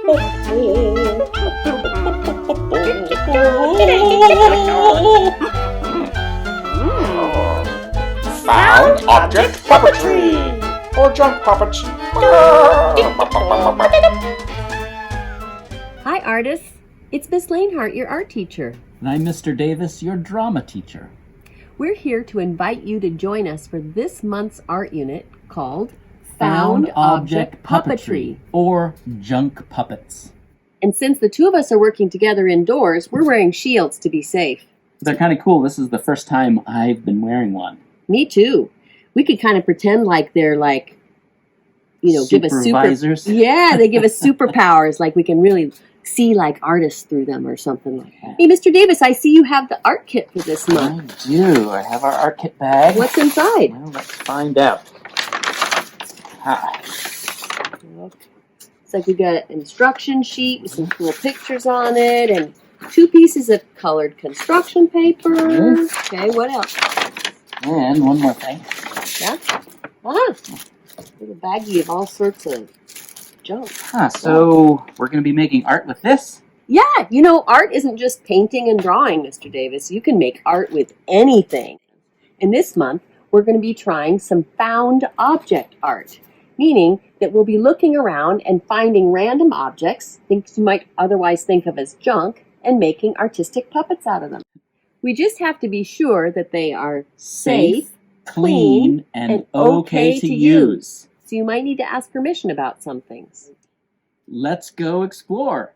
Found object puppetry or junk puppets. Hi artists, it's Miss Lanehart, your art teacher. And I'm Mr. Davis, your drama teacher. We're here to invite you to join us for this month's art unit called Found Object Puppetry, or Junk Puppets. And since the two of us are working together indoors, we're wearing shields to be safe. They're kind of cool. This is the first time I've been wearing one. Me too. We could kind of pretend like they're like, give us supervisors. Yeah, they give us superpowers, like we can really see like artists through them or something like that. Hey, Mr. Davis, I see you have the art kit for this month. I do. I have our art kit bag. What's inside? Well, let's find out. It's like we got an instruction sheet with some cool pictures on it and 2 pieces of colored construction paper. Okay, what else? And one more thing. Yeah? Little baggie of all sorts of junk. So we're going to be making art with this? Yeah, art isn't just painting and drawing, Mr. Davis. You can make art with anything. And this month, we're going to be trying some found object art, meaning that we'll be looking around and finding random objects, things you might otherwise think of as junk, and making artistic puppets out of them. We just have to be sure that they are safe, clean, and okay to use. So you might need to ask permission about some things. Let's go explore.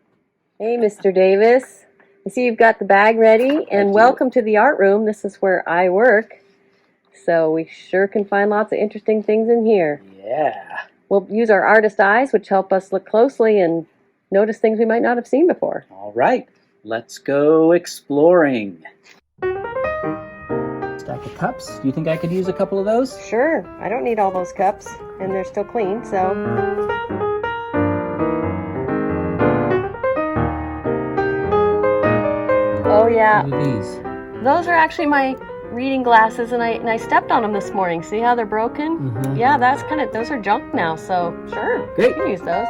Hey, Mr. Davis. I see you've got the bag ready, and welcome to the art room. This is where I work, so we sure can find lots of interesting things in here. Yeah. We'll use our artist eyes, which help us look closely and notice things we might not have seen before. All right. Let's go exploring. Stack of cups. Do you think I could use a couple of those? Sure. I don't need all those cups, and they're still clean, so... Oh, yeah. What are these? Those are actually my reading glasses, and I stepped on them this morning. See how they're broken? Mm-hmm. Yeah, those are junk now, so sure. Great. You can use those.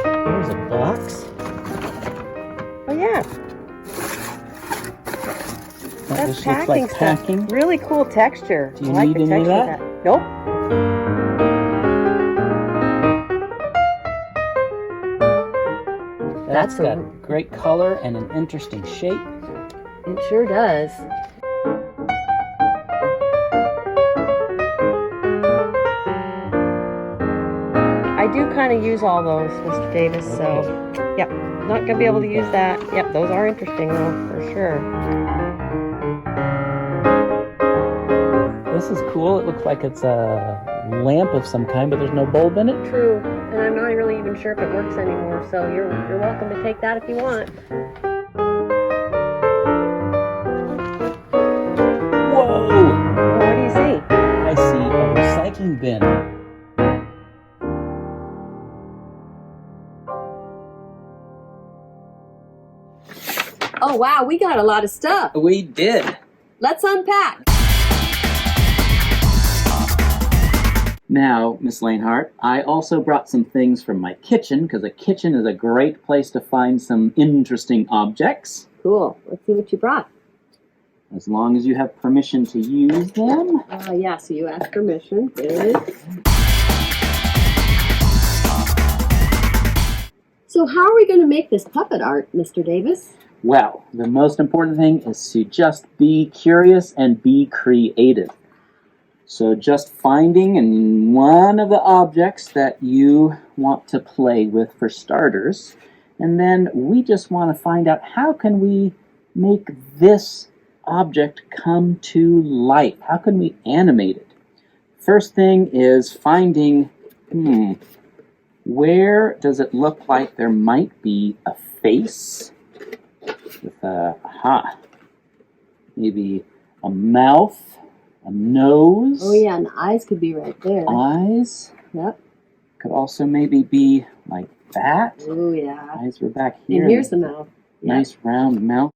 Here's a box. Oh, yeah. That That's just looks like packing. stuff. Really cool texture. Do you I like need the any of texture that? Nope. That's got great color and an interesting shape. It sure does. I do kind of use all those, Mr. Davis, so, yep. Not going to be able to use that. Yep, those are interesting, though, for sure. This is cool. It looks like it's a lamp of some kind, but there's no bulb in it. True, and I'm not really even sure if it works anymore, so you're welcome to take that if you want. Whoa! What do you see? I see a recycling bin. Oh, wow, we got a lot of stuff. We did. Let's unpack. Now, Miss Lanehart, I also brought some things from my kitchen, because a kitchen is a great place to find some interesting objects. Cool. Let's see what you brought. As long as you have permission to use them. Yeah, so you asked permission. Good. So how are we going to make this puppet art, Mr. Davis? Well, the most important thing is to just be curious and be creative. So just finding one of the objects that you want to play with for starters, and then we just want to find out how can we make this object come to life? How can we animate it? First thing is finding, where does it look like there might be a face with maybe a mouth, a nose. Oh yeah, and the eyes could be right there. Eyes. Yep. Could also maybe be like that. Oh yeah. Eyes were back here. And here's the mouth. Nice round mouth.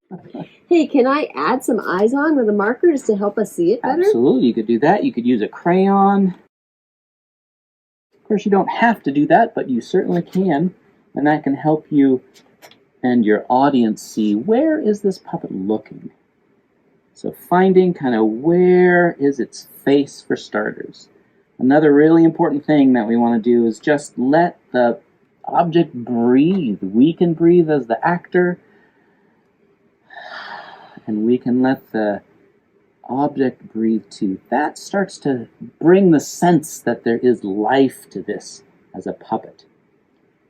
Hey, can I add some eyes on with a marker just to help us see it better? Absolutely, you could do that. You could use a crayon. course, you don't have to do that, but you certainly can, and that can help you and your audience see, where is this puppet looking? So finding kind of where is its face for starters. Another really important thing that we want to do is just let the object breathe. We can breathe as the actor, and we can let the object breathe too. That starts to bring the sense that there is life to this as a puppet.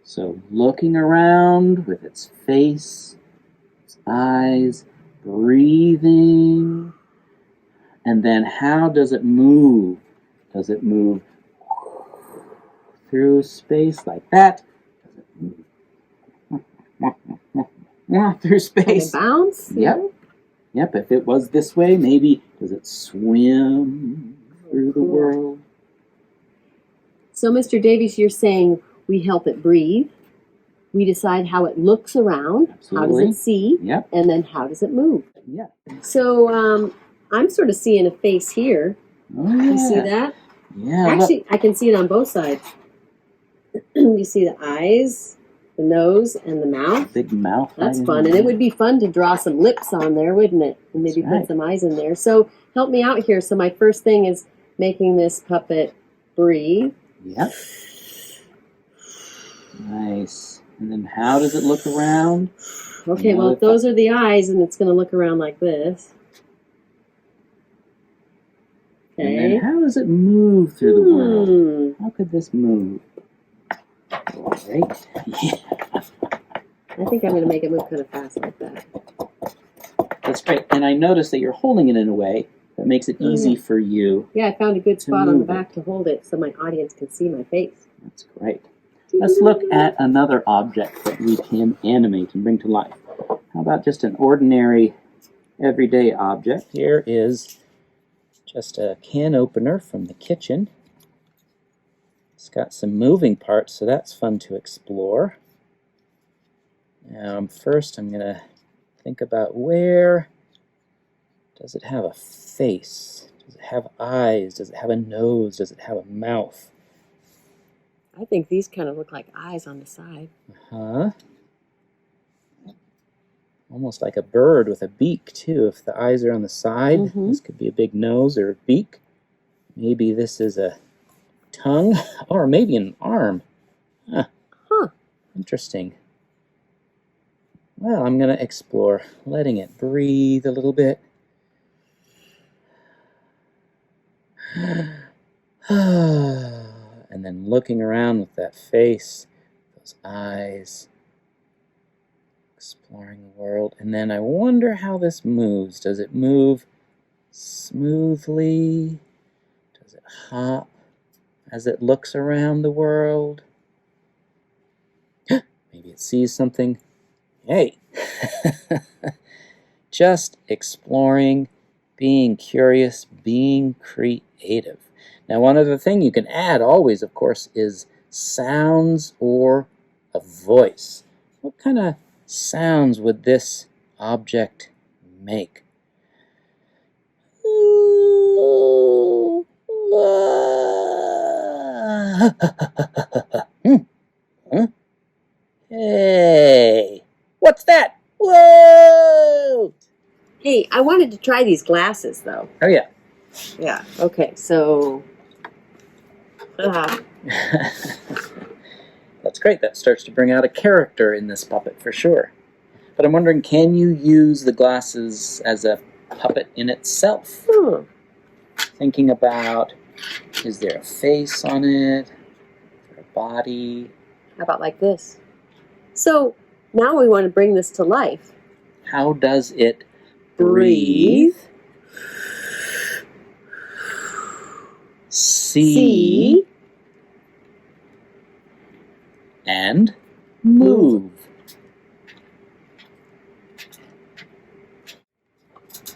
So looking around with its face, its eyes, breathing, and then how does it move? Does it move through space like that? Does it move through space? Kind of bounce? Yep. Yep, if it was this way, maybe does it swim through the world? So, Mr. Davies, you're saying we help it breathe, we decide how it looks around, Absolutely. how does it see, Yep. and then how does it move? Yeah. So, I'm sort of seeing a face here. Oh, yeah. You see that? Yeah. Actually, I can see it on both sides. You see the eyes, the nose, and the mouth. Big mouth. That's fun. And it would be fun to draw some lips on there, wouldn't it? And maybe That's right. put some eyes in there. So help me out here. So my first thing is making this puppet breathe. Yep. Nice. And then how does it look around? Okay, well, if those are the eyes, and it's going to look around like this. And Okay. then how does it move through the world? How could this move? All right. Yeah. I think I'm going to make it move kind of fast like that. That's great. And I noticed that you're holding it in a way that makes it easy for you. Yeah, I found a good spot on the move back to hold it so my audience can see my face. That's great. Let's look at another object that we can animate and bring to life. How about just an ordinary, everyday object? Here is just a can opener from the kitchen. It's got some moving parts, so that's fun to explore. Now, first I'm going to think about, where does it have a face? Does it have eyes? Does it have a nose? Does it have a mouth? I think these kind of look like eyes on the side. Uh-huh. Almost like a bird with a beak, too. If the eyes are on the side, this could be a big nose or a beak. Maybe this is a tongue, or maybe an arm. Huh. Interesting. Well, I'm going to explore, letting it breathe a little bit. And then looking around with that face, those eyes, exploring the world. And then I wonder how this moves. Does it move smoothly? Does it hop as it looks around the world? Maybe it sees something. Hey! Just exploring, being curious, being creative. Now, one other thing you can add always, of course, is sounds or a voice. What kind of sounds would this object make? Hey, what's that? Whoa! Hey, I wanted to try these glasses, though. Oh, yeah. Yeah, okay, so... That's great. That starts to bring out a character in this puppet for sure. But I'm wondering, can you use the glasses as a puppet in itself? Thinking about, is there a face on it? Is there a body? How about like this? So, now we want to bring this to life. How does it breathe? See. And move.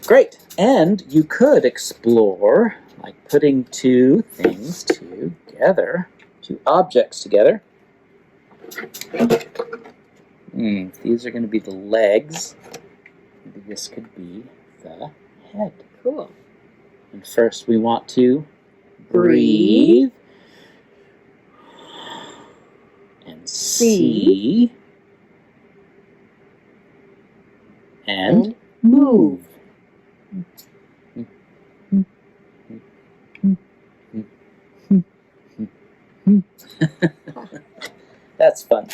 Great. And you could explore, like putting two things together, two objects together. These are going to be the legs. Maybe this could be the head. Cool. And first we want to breathe. see, and move. That's fun.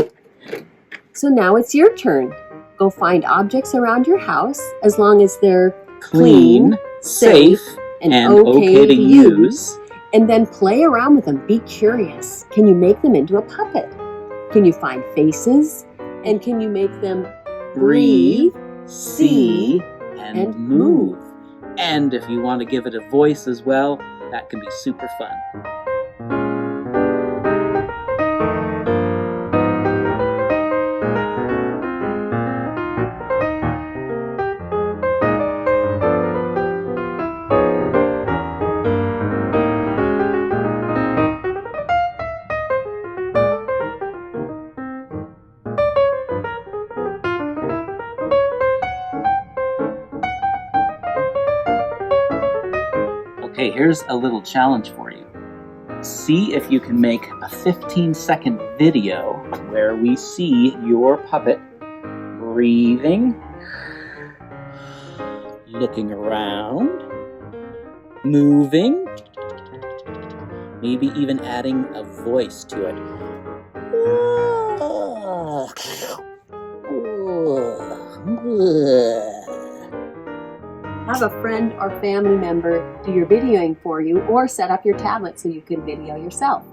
So now it's your turn. Go find objects around your house as long as they're Clean, safe, and okay to use. And then play around with them. Be curious. Can you make them into a puppet? Can you find faces? And can you make them breathe, see, and move? And if you want to give it a voice as well, that can be super fun. Okay, here's a little challenge for you. See if you can make a 15-second video where we see your puppet breathing, looking around, moving, maybe even adding a voice to it. Have a friend or family member do your videoing for you, or set up your tablet so you can video yourself.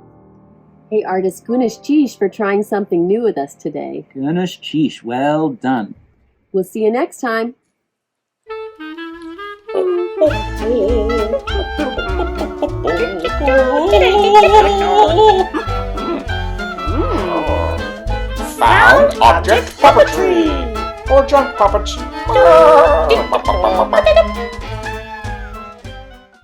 Hey, artist Gunesh Cheesh, for trying something new with us today. Gunesh Cheesh, well done. We'll see you next time. Found object puppetry or junk puppets.